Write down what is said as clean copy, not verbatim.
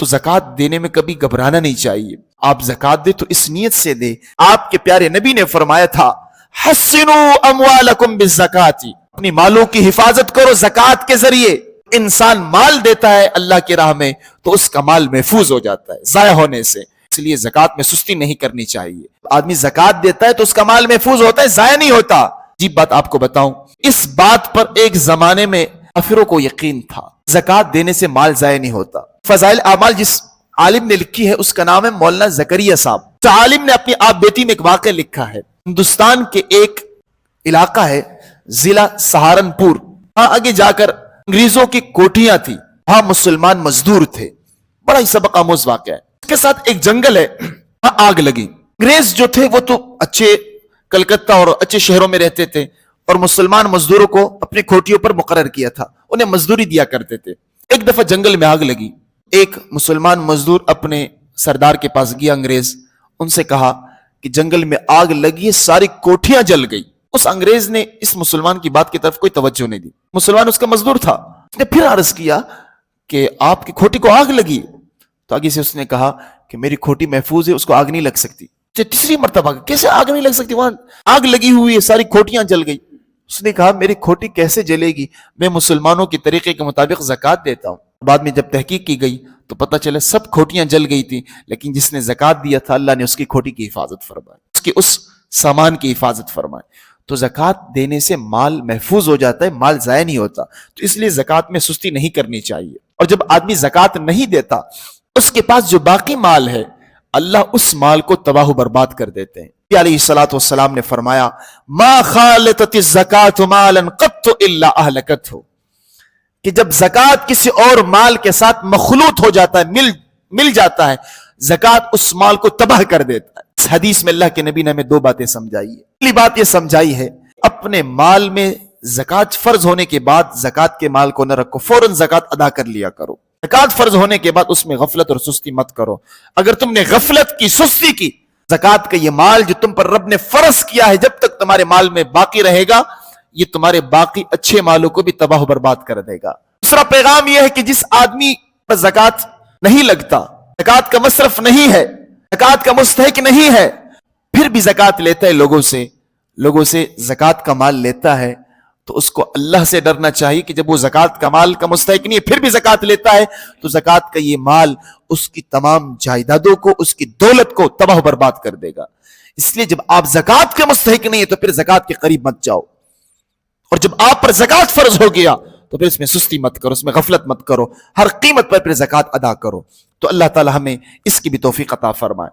تو زکات دینے میں کبھی گھبرانا نہیں چاہیے. آپ زکات دے تو اس نیت سے دے. آپ کے پیارے نبی نے فرمایا تھا حسنوا اموالکم بالزکات، اپنی مالوں کی حفاظت کرو زکات کے ذریعے. انسان مال دیتا ہے اللہ کی راہ میں تو اس کا مال محفوظ ہو جاتا ہے ضائع ہونے سے. اس لیے زکات میں سستی نہیں کرنی چاہیے. آدمی زکات دیتا ہے تو اس کا مال محفوظ ہوتا ہے، ضائع نہیں ہوتا. عجیب بات آپ کو بتاؤں، اس بات پر ایک زمانے میں کافروں کو یقین تھا زکات دینے سے مال ضائع نہیں ہوتا. فضائل اعمال جس عالم نے لکھی ہے اس کا نام ہے مولانا زکریا صاحب. تو عالم نے اپنی آپ بیٹی میں ایک واقعہ لکھا ہے. ہندوستان کے ایک علاقہ ہے ضلع سہارنپور، وہاں آگے جا کر انگریزوں کی کوٹیاں تھی، وہاں مسلمان مزدور تھے. بڑا ہی سبق آموز واقعہ ہے. اس کے ساتھ ایک جنگل ہے، وہاں آگ لگی. انگریز جو تھے وہ تو اچھے کلکتہ اور اچھے شہروں میں رہتے تھے اور مسلمان مزدوروں کو اپنی کھوٹیوں پر مقرر کیا تھا، انہیں مزدوری دیا کرتے تھے. ایک دفعہ جنگل میں آگ لگی. ایک مسلمان مزدور اپنے سردار کے پاس گیا انگریز، ان سے کہا کہ جنگل میں آگ لگی، ساری کوٹھیاں جل گئی. اس انگریز نے اس مسلمان کی بات کی طرف کوئی توجہ نہیں دی. مسلمان اس کا مزدور تھا. اس نے پھر عرض کیا کہ آپ کی کھوٹی کو آگ لگی. تو آگے سے اس نے کہا کہ میری کھوٹی محفوظ ہے، اس کو آگ نہیں لگ سکتی. تیسری مرتبہ کیسے آگ نہیں لگ سکتی، وہاں آگ لگی ہوئی ہے، ساری کھوٹیاں جل گئی. اس نے کہا میری کھوٹی کیسے جلے گی، میں مسلمانوں کے طریقے کے مطابق زکات دیتا ہوں. بعد میں جب تحقیق کی گئی تو پتہ چلا سب کھوٹیاں جل گئی تھی، لیکن جس نے زکات دیا تھا اللہ نے اس کی کھوٹی کی حفاظت فرمائی، اس کی اس سامان کی حفاظت فرمائی. تو زکات دینے سے مال محفوظ ہو جاتا ہے، مال ضائع نہیں ہوتا. تو اس لیے زکات میں سستی نہیں کرنی چاہیے. اور جب آدمی زکات نہیں دیتا اس کے پاس جو باقی مال ہے اللہ اس مال کو تباہ و برباد کر دیتے ہیں. علیہ الصلوۃ والسلام نے فرمایا ما خالطت الزکات مالا قط الا اہلکتہ، کہ جب زکات کسی اور مال کے ساتھ مخلوط ہو جاتا ہے، مل جاتا ہے، زکات اس مال کو تباہ کر دیتا ہے. اس حدیث میں اللہ کے نبی نے ہمیں دو باتیں سمجھائی ہے. پہلی بات یہ سمجھائی ہے اپنے مال میں زکات فرض ہونے کے بعد زکات کے مال کو نہ رکھو، فوراً زکات ادا کر لیا کرو. زکات فرض ہونے کے بعد اس میں غفلت اور سستی مت کرو. اگر تم نے غفلت کی، سستی کی، زکات کا یہ مال جو تم پر رب نے فرض کیا ہے جب تک تمہارے مال میں باقی رہے گا یہ تمہارے باقی اچھے مالوں کو بھی تباہ و برباد کر دے گا. دوسرا پیغام یہ ہے کہ جس آدمی پر زکات نہیں لگتا، زکات کا مصرف نہیں ہے، زکات کا مستحق نہیں ہے، پھر بھی زکات لیتا ہے لوگوں سے زکات کا مال لیتا ہے، تو اس کو اللہ سے ڈرنا چاہیے کہ جب وہ زکات کا مال کا مستحق نہیں ہے پھر بھی زکات لیتا ہے تو زکات کا یہ مال اس کی تمام جائیدادوں کو، اس کی دولت کو تباہ و برباد کر دے گا. اس لیے جب آپ زکات کے مستحق نہیں ہے تو پھر زکات کے قریب مت جاؤ. اور جب آپ پر زکات فرض ہو گیا تو پھر اس میں سستی مت کرو، اس میں غفلت مت کرو، ہر قیمت پر پھر زکات ادا کرو. تو اللہ تعالی ہمیں اس کی بھی توفیق عطا فرمائے.